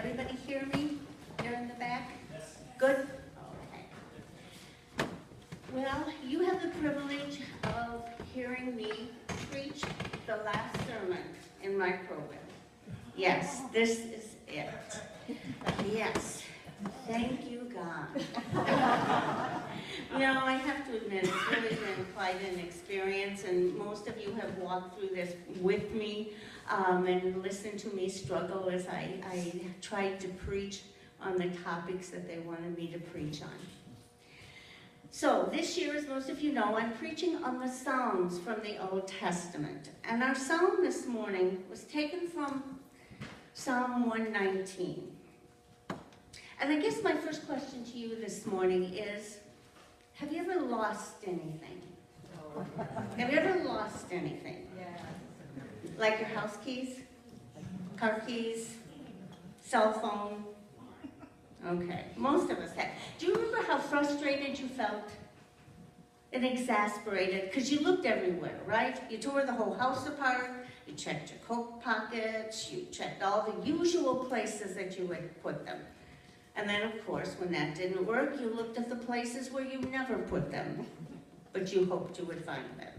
Everybody hear me? You're in the back? Yes. Good? Okay. Well, you have the privilege of hearing me preach the last sermon in my program. Yes, this is it. Yes. Thank you, God. I have to admit, it's really been quite an experience, and most of you have walked through this with me and listened to me struggle as I tried to preach on the topics that they wanted me to preach on. So this year, as most of you know, I'm preaching on the Psalms from the Old Testament. And our psalm this morning was taken from Psalm 119. And I guess my first question to you this morning is, have you ever lost anything? Have you ever lost anything? Yeah. Like your house keys, car keys, cell phone? Okay, most of us have. Do you remember how frustrated you felt? And exasperated, because you looked everywhere, right? You tore the whole house apart, you checked your coat pockets, you checked all the usual places that you would put them. And then, of course, when that didn't work, you looked at the places where you never put them, but you hoped you would find them.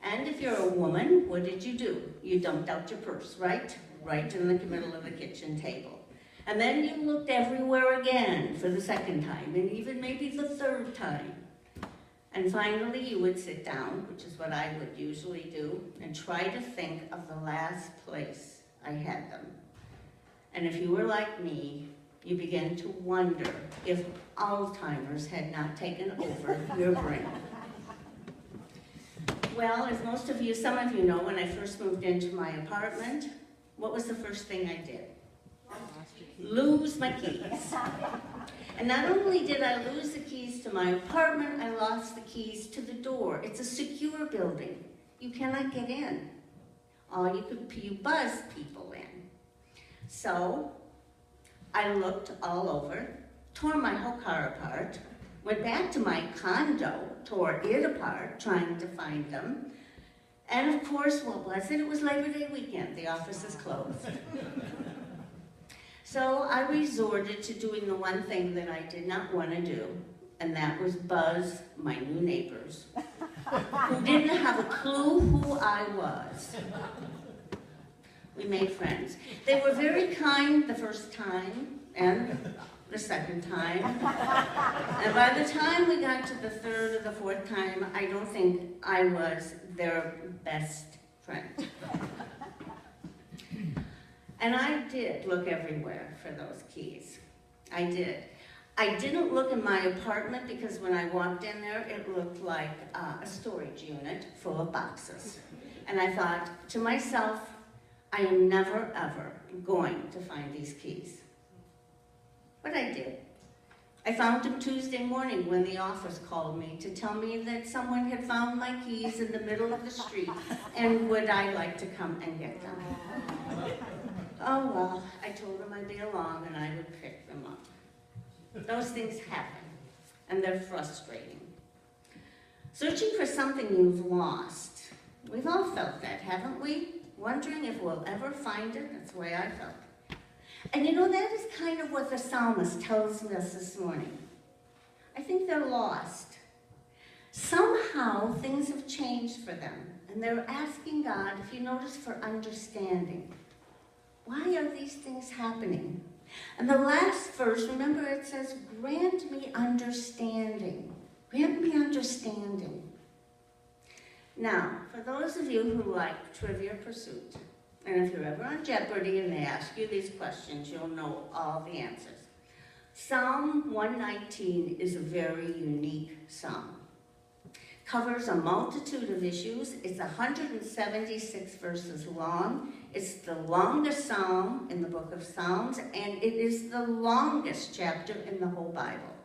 And if you're a woman, what did you do? You dumped out your purse, right? Right in the middle of the kitchen table. And then you looked everywhere again for the second time, and even maybe the third time. And finally, you would sit down, which is what I would usually do, and try to think of the last place I had them. And if you were like me, you begin to wonder if Alzheimer's had not taken over your brain. Well, as some of you know, when I first moved into my apartment, what was the first thing I did? Lose my keys. And not only did I lose the keys to my apartment, I lost the keys to the door. It's a secure building. You cannot get in. You buzz people in. So I looked all over, tore my whole car apart, went back to my condo, tore it apart, trying to find them. And of course, what was it? It was Labor Day weekend. The office is closed. So I resorted to doing the one thing that I did not want to do, and that was buzz my new neighbors, who didn't have a clue who I was. We made friends. They were very kind the first time and the second time. And by the time we got to the third or the fourth time, I don't think I was their best friend. And I did look everywhere for those keys. I did. I didn't look in my apartment because when I walked in there, it looked like a storage unit full of boxes. And I thought to myself, I am never, ever going to find these keys. But I did. I found them Tuesday morning when the office called me to tell me that someone had found my keys in the middle of the street and would I like to come and get them. Oh well, I told them I'd be along and I would pick them up. Those things happen, and they're frustrating. Searching for something you've lost. We've all felt that, haven't we? Wondering if we'll ever find it. That's the way I felt. And that is kind of what the psalmist tells us this morning. I think they're lost. Somehow things have changed for them, and they're asking God, if you notice, for understanding. Why are these things happening? And the last verse, remember it says, grant me understanding. Grant me understanding. Now, for those of you who like Trivia Pursuit, and if you're ever on Jeopardy and they ask you these questions, you'll know all the answers. Psalm 119 is a very unique psalm. Covers a multitude of issues. It's 176 verses long. It's the longest psalm in the book of Psalms, and it is the longest chapter in the whole Bible.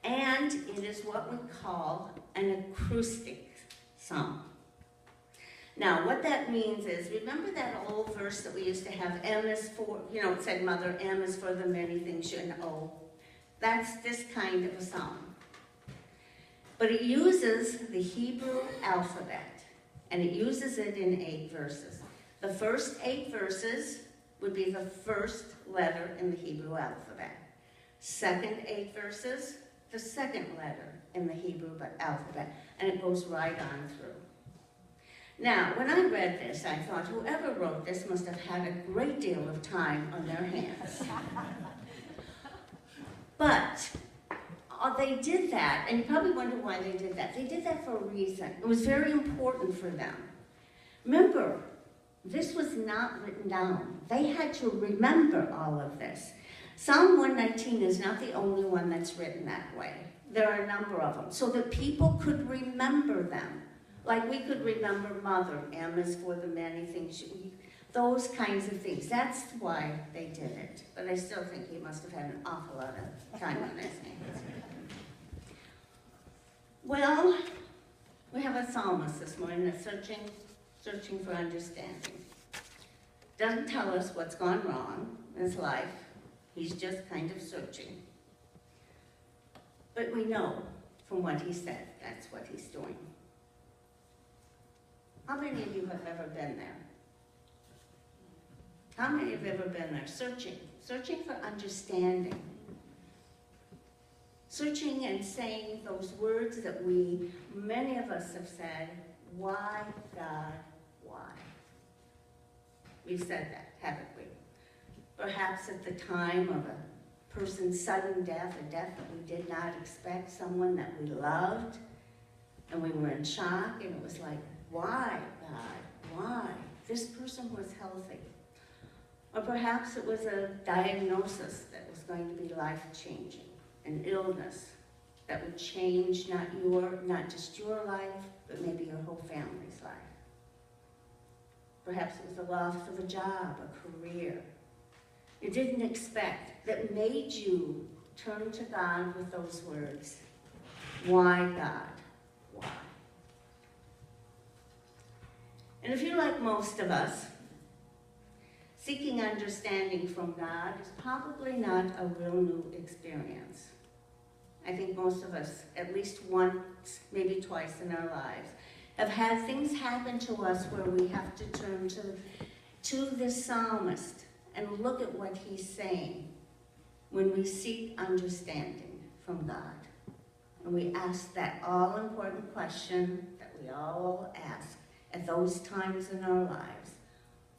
And it is what we call an acoustic psalm. Now, what that means is, remember that old verse that we used to have, M is for, it said, Mother, M is for the many things you know. That's this kind of a psalm. But it uses the Hebrew alphabet, and it uses it in 8 verses. The first 8 verses would be the first letter in the Hebrew alphabet. Second 8 verses, the second letter in the Hebrew alphabet, and it goes right on through. Now, when I read this, I thought whoever wrote this must have had a great deal of time on their hands. But they did that, and you probably wonder why they did that. They did that for a reason. It was very important for them. Remember, this was not written down. They had to remember all of this. Psalm 119 is not the only one that's written that way. There are a number of them, so that people could remember them. Like we could remember Mother, M is for the many things, those kinds of things. That's why they did it. But I still think he must have had an awful lot of time on his hands. Well, we have a psalmist this morning that's searching for understanding. Doesn't tell us what's gone wrong in his life. He's just kind of searching. But we know from what he said, that's what he's doing. How many of you have ever been there? How many have ever been there? Searching for understanding. Searching and saying those words that many of us have said, why, God, why? We've said that, haven't we? Perhaps at the time of a person's sudden death, a death that we did not expect, someone that we loved, and we were in shock, and it was like, why, God, why? This person was healthy. Or perhaps it was a diagnosis that was going to be life-changing, an illness that would change not just your life, but maybe your whole family's life. Perhaps it was the loss of a job, a career you didn't expect, that made you turn to God with those words. Why, God? Why? And if you're like most of us, seeking understanding from God is probably not a real new experience. I think most of us, at least once, maybe twice in our lives, have had things happen to us where we have to turn to this psalmist and look at what he's saying when we seek understanding from God. And we ask that all-important question that we all ask at those times in our lives.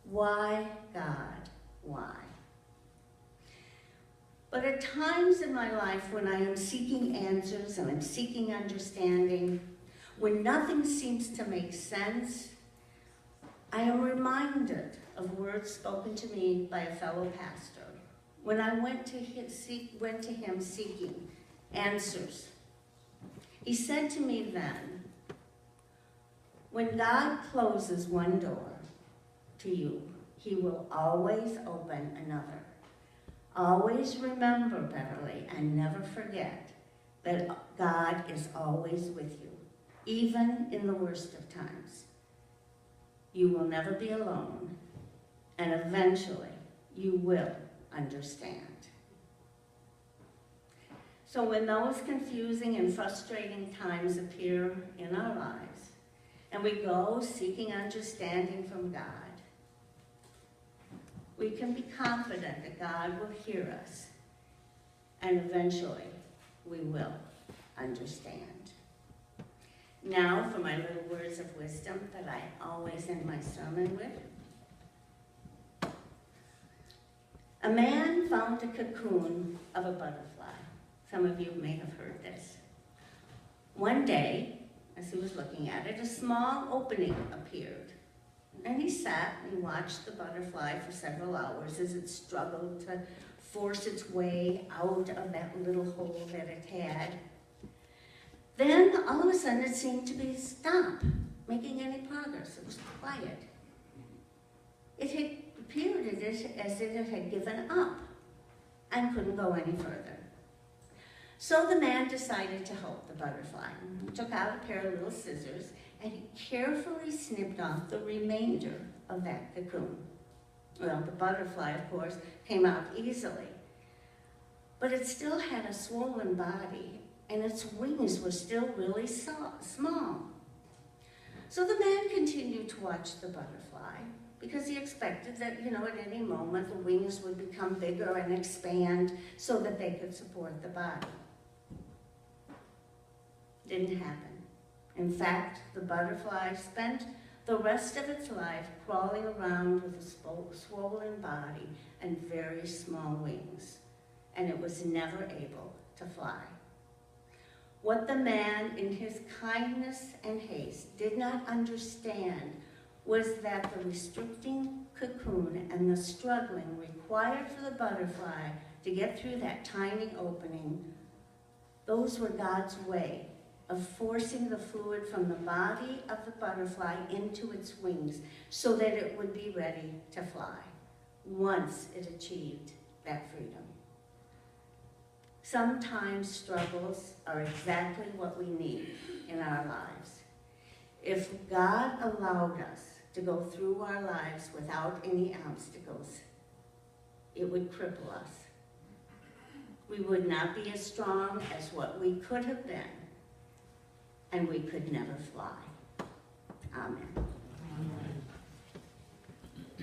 Why, God, why? But at times in my life when I am seeking answers and I'm seeking understanding, when nothing seems to make sense, I am reminded of words spoken to me by a fellow pastor when I went to him seeking answers. He said to me then, when God closes one door to you, he will always open another. Always remember, Beverly, and never forget that God is always with you, even in the worst of times. You will never be alone, and eventually you will understand. So when those confusing and frustrating times appear in our lives, and we go seeking understanding from God, we can be confident that God will hear us, and eventually we will understand. Now for my little words of wisdom that I always end my sermon with. A man found a cocoon of a butterfly. Some of you may have heard this. One day, as he was looking at it, a small opening appeared. And he sat and watched the butterfly for several hours as it struggled to force its way out of that little hole that it had. Then, all of a sudden, it seemed to be stopped making any progress. It was quiet. It had appeared as if it had given up and couldn't go any further. So the man decided to help the butterfly. He took out a pair of little scissors and he carefully snipped off the remainder of that cocoon. Well, the butterfly, of course, came out easily, but it still had a swollen body and its wings were still really small. So the man continued to watch the butterfly because he expected that, at any moment the wings would become bigger and expand so that they could support the body. Didn't happen. In fact, the butterfly spent the rest of its life crawling around with a swollen body and very small wings, and it was never able to fly. What the man, in his kindness and haste, did not understand was that the restricting cocoon and the struggling required for the butterfly to get through that tiny opening, those were God's way of forcing the fluid from the body of the butterfly into its wings so that it would be ready to fly once it achieved that freedom. Sometimes struggles are exactly what we need in our lives. If God allowed us to go through our lives without any obstacles, it would cripple us. We would not be as strong as what we could have been, and we could never fly.